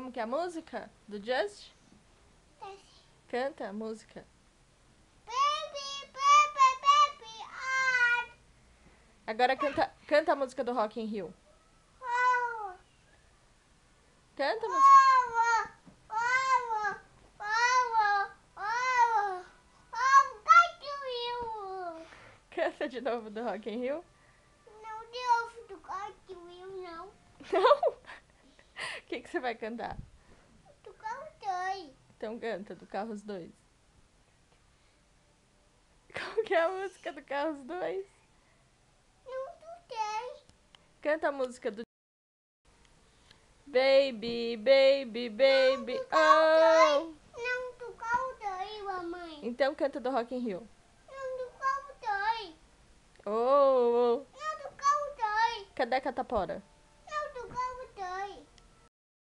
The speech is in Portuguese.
Como que é a música do Just? Canta a música. Baby, baby, baby, Agora canta a música do Rock in Rio. oh, Canta a música. Canta de novo do Rock in Rio. Não deu do Rock in Rio, não. Não? O que você vai cantar? Tu cantei. Então canta do Carros 2. Qual que é a música do Carros 2? Não tutei. Canta a música do Baby, baby, baby, oh. Não tu cantei, mamãe. Então canta do Rock in Rio. Não tu cantei. Oh, oh. Não tu cantei. Cadê a catapora?